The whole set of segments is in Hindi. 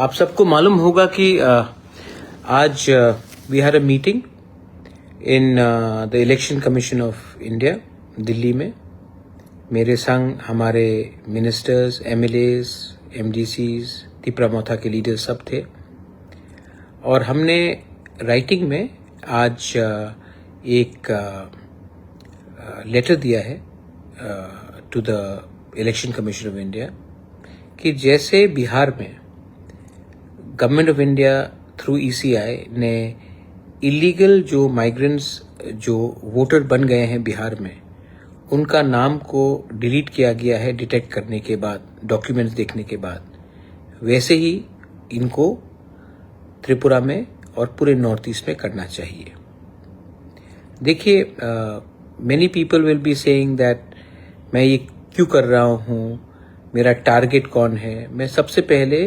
आप सबको मालूम होगा कि आज we had a meeting in the election commission of India Delhi में। मेरे संग हमारे मिनिस्टर्स, एमएलएस, एमडीसीज, तिपरा मोथा के लीडर्स सब थे और हमने राइटिंग में आज एक लेटर दिया है to the election commission of India कि जैसे बिहार में government of India through ECI ने इलीगल जो माइग्रेंट्स जो वोटर बन गए हैं बिहार में, उनका नाम को डिलीट किया गया है डिटेक्ट करने के बाद, डॉक्यूमेंट्स देखने के बाद, वैसे ही इनको त्रिपुरा में और पूरे नॉर्थ ईस्ट में करना चाहिए। देखिए, many people will be saying that मैं ये क्यों कर रहा हूँ, मेरा टारगेट कौन है। मैं सबसे पहले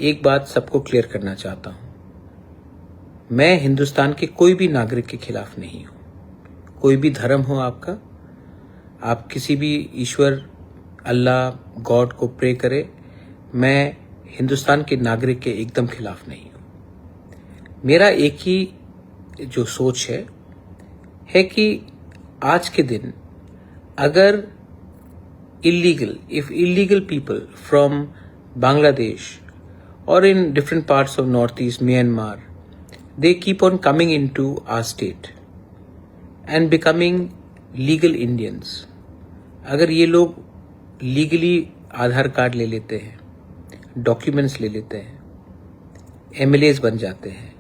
एक बात सबको क्लियर करना चाहता हूँ, मैं हिंदुस्तान के कोई भी नागरिक के खिलाफ नहीं हूँ। कोई भी धर्म हो आपका, आप किसी भी ईश्वर, अल्लाह, गॉड को प्रे करे, मैं हिंदुस्तान के नागरिक के एकदम खिलाफ नहीं हूँ। मेरा एक ही जो सोच है कि आज के दिन अगर if illegal people from Bangladesh or in different parts of Northeast Myanmar, they keep on coming into our state and becoming legal Indians. अगर ये लोग लीगली आधार कार्ड ले लेते हैं, डॉक्यूमेंट्स ले लेते हैं, एमएलएस बन जाते हैं,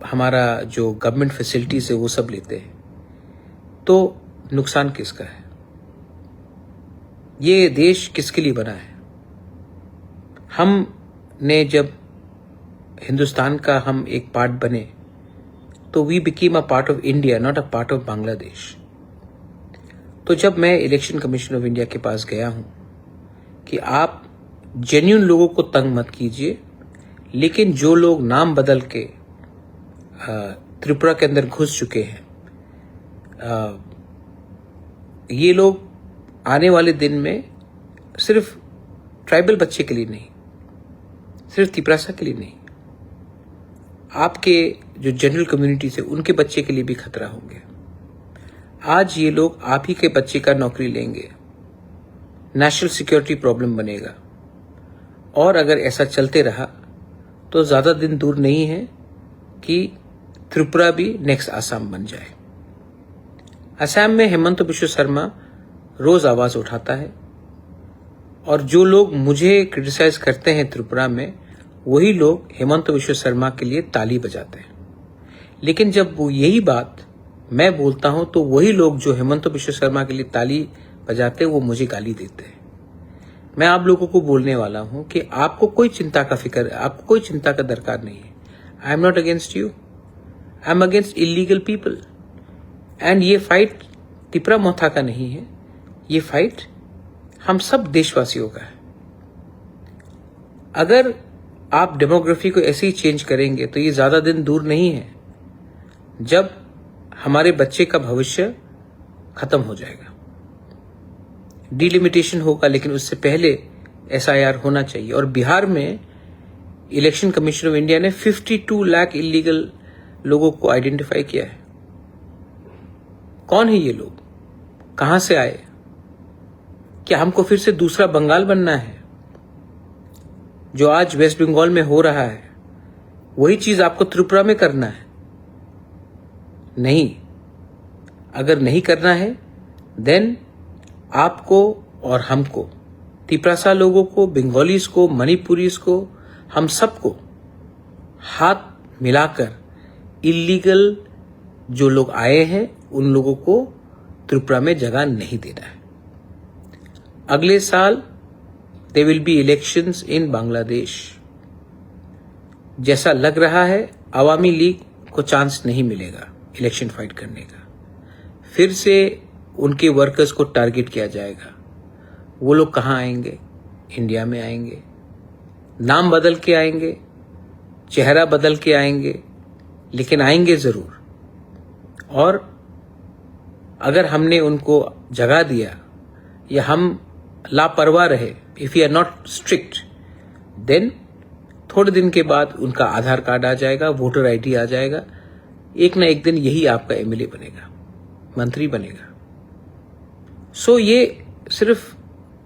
हमारा जो गवर्नमेंट फैसिलिटीज है वो सब लेते हैं, तो नुकसान किसका है? ये देश किसके लिए बना है? हमने जब हिंदुस्तान का हम एक पार्ट बने तो we became a part of India, not a part of Bangladesh. तो जब मैं इलेक्शन कमीशन ऑफ इंडिया के पास गया हूं कि आप जेन्युइन लोगों को तंग मत कीजिए, लेकिन जो लोग नाम बदल के त्रिपुरा के अंदर घुस चुके हैं, ये लोग आने वाले दिन में सिर्फ ट्राइबल बच्चे के लिए नहीं, सिर्फ तिपरासा के लिए नहीं, आपके जो जनरल कम्युनिटी से उनके बच्चे के लिए भी खतरा होंगे। आज ये लोग आप ही के बच्चे का नौकरी लेंगे, नेशनल सिक्योरिटी प्रॉब्लम बनेगा, और अगर ऐसा चलते रहा तो ज्यादा दिन दूर नहीं है कि त्रिपुरा भी नेक्स्ट आसाम बन जाए। असम में हेमंत बिश्व शर्मा रोज आवाज उठाता है और जो लोग मुझे क्रिटिसाइज करते हैं त्रिपुरा में, वही लोग हेमंत बिश्व शर्मा के लिए ताली बजाते हैं। लेकिन जब वो यही बात मैं बोलता हूं तो वही लोग जो हेमंत बिश्व शर्मा के लिए ताली बजाते हैं वो मुझे गाली देते हैं। मैं आप लोगों को बोलने वाला हूं कि आपको कोई चिंता का फिक्र, आपको कोई चिंता का दरकार नहीं है। I am not against you, I am against illegal people. And ये फाइट तिपरा मोथा का नहीं है, ये फाइट हम सब देशवासियों का है। अगर आप डेमोग्राफी को ऐसे ही चेंज करेंगे तो ये ज्यादा दिन दूर नहीं है जब हमारे बच्चे का भविष्य खत्म हो जाएगा। डिलिमिटेशन होगा, लेकिन उससे पहले एसआईआर होना चाहिए। और बिहार में इलेक्शन कमीशन ऑफ इंडिया ने 52 लाख इलीगल लोगों को आइडेंटिफाई किया है। कौन है ये लोग? कहां से आए? क्या हमको फिर से दूसरा बंगाल बनना है? जो आज वेस्ट बंगाल में हो रहा है वही चीज आपको त्रिपुरा में करना है? नहीं। अगर नहीं करना है देन आपको और हमको, तिपरासा लोगों को, बंगालीज को, मणिपुरीज को, हम सबको हाथ मिलाकर इलीगल जो लोग आए हैं उन लोगों को त्रिपुरा में जगह नहीं देना है। अगले साल there will be elections in Bangladesh. जैसा लग रहा है अवामी लीग को चांस नहीं मिलेगा इलेक्शन फाइट करने का। फिर से उनके वर्कर्स को टारगेट किया जाएगा। वो लोग कहाँ आएंगे? इंडिया में आएंगे, नाम बदल के आएंगे, चेहरा बदल के आएंगे, लेकिन आएंगे जरूर। और अगर हमने उनको जगह दिया या हम लापरवाह रहे, if you are not strict, then थोड़े दिन के बाद उनका आधार कार्ड आ जाएगा, वोटर आईडी आ जाएगा, एक ना एक दिन यही आपका एमएलए बनेगा, मंत्री बनेगा। सो ये सिर्फ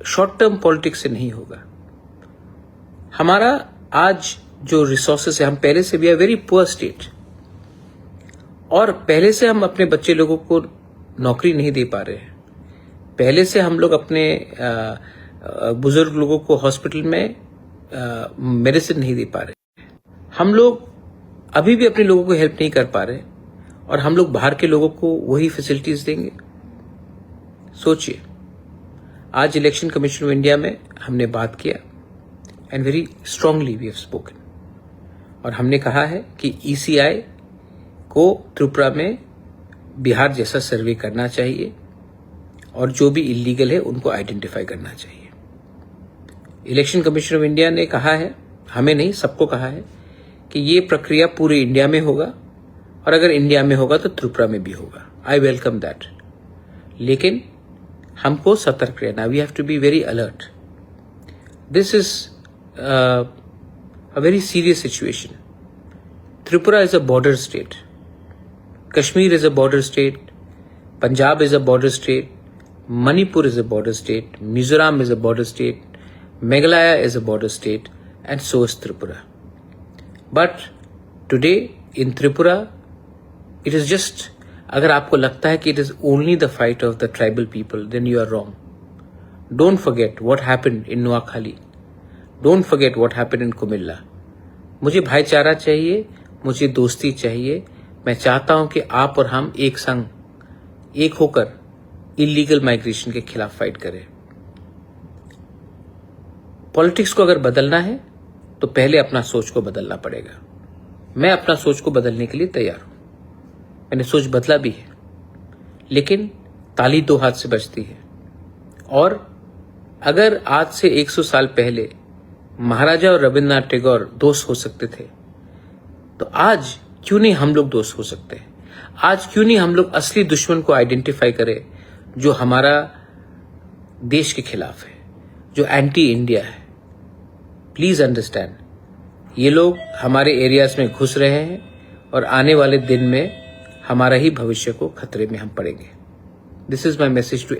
शॉर्ट टर्म पॉलिटिक्स से नहीं होगा। हमारा आज जो रिसोर्सेस है, हम पहले से भी आर वेरी पुअर स्टेट, और पहले से हम अपने बच्चे लोगों को नौकरी नहीं दे पा रहे हैं। पहले से हम लोग अपने बुजुर्ग लोगों को हॉस्पिटल में मेडिसिन नहीं दे पा रहे। हम लोग अभी भी अपने लोगों को हेल्प नहीं कर पा रहे, और हम लोग बाहर के लोगों को वही फैसिलिटीज देंगे। सोचिए, आज इलेक्शन कमीशन ऑफ इंडिया में हमने बात किया, and very strongly we have spoken, और हमने कहा है कि ईसीआई को त्रिपुरा में बिहार जैसा सर्वे करना चाहिए, और जो भी इलीगल है उनको आइडेंटिफाई करना चाहिए। इलेक्शन कमीशन ऑफ इंडिया ने कहा है, हमें नहीं सबको कहा है, कि ये प्रक्रिया पूरे इंडिया में होगा, और अगर इंडिया में होगा तो त्रिपुरा में भी होगा। आई वेलकम दैट, लेकिन हमको सतर्क रहना, we have to be very alert. This is a very serious situation. Tripura is a border state, Kashmir is a border state, Punjab is a border state, Manipur is a border state, Mizoram is a border state, Meghalaya is a border state, and so is Tripura. But today in Tripura, it is just, अगर आपको लगता है कि it is only the fight of the tribal people, then you are wrong. Don't forget what happened in Noakhali. Don't forget what happened in Kumilla. मुझे भाईचारा चाहिए, मुझे दोस्ती चाहिए। मैं चाहता हूं कि आप और हम एक संग, एक होकर इलीगल माइग्रेशन के खिलाफ फाइट करें। पॉलिटिक्स को अगर बदलना है तो पहले अपना सोच को बदलना पड़ेगा। मैं अपना सोच को बदलने के लिए तैयार हूं, मैंने सोच बदला भी है, लेकिन ताली दो हाथ से बजती है। और अगर आज से 100 साल पहले महाराजा और रविन्द्रनाथ टैगोर दोस्त हो सकते थे, तो आज क्यों नहीं हम लोग दोस्त हो सकते हैं? आज क्यों नहीं हम लोग असली दुश्मन को आइडेंटिफाई करें, जो हमारा देश के खिलाफ है, जो एंटी इंडिया है। प्लीज अंडरस्टैंड, ये लोग हमारे एरियाज में घुस रहे हैं, और आने वाले दिन में हमारा ही भविष्य को खतरे में हम पड़ेंगे। This is my message to